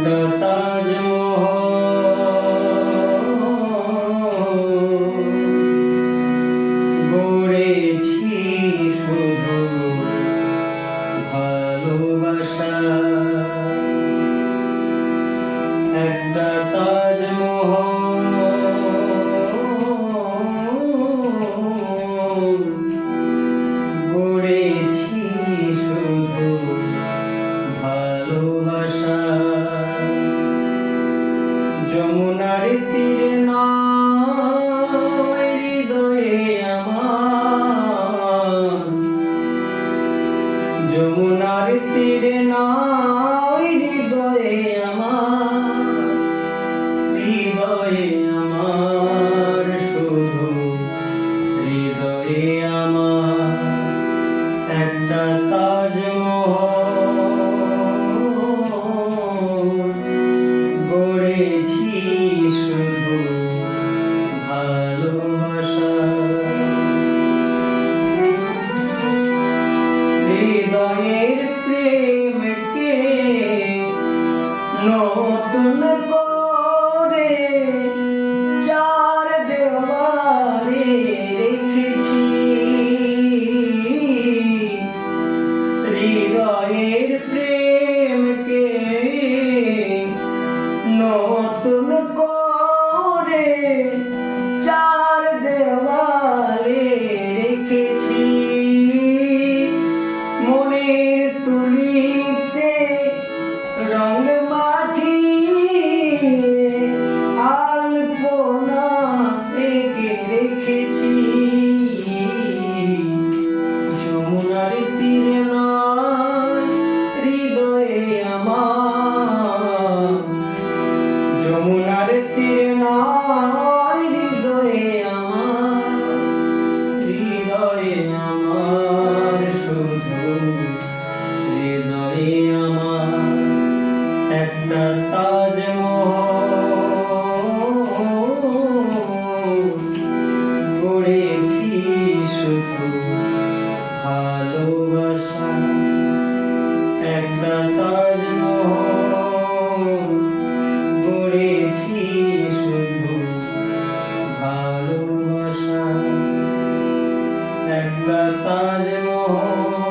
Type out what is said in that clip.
একটা তাজমহল গড়েছি শুধু ভালোবাসা, একটা তাজমহল গড়েছি শুধু ভালোবাসা। যমুনার তীরে নয় হৃদয়ে আমার, যমুনার তীরে নয় হৃদয়ে আমার, হৃদয়ে আমার শুধু হৃদয়ে আমার একটা তাজমহল গড়েছি শুধু ভালোবাসা। হৃদয়ের প্রেমকে নতুন করে চার দেওয়ালে রেখেছি, হৃদয়ের প্রেমকে নতুন করে চার দেওয়ালে রেখেছি। মনের তুলিতে রং মাখিয়ে আলপনা এঁকে রেখেছি। যমুনার তীরে নয় হৃদয়ে আমার, যমুনার তীরে নয় হৃদয়ে আমার, হৃদয়ে আমার শুধু হৃদয়ে আমার একটা তাজমহল গড়েছি শুধু ভালোবাসা, একটা তাজমহল গড়েছি শুধু ভালোবাসা, একটা তাজমহল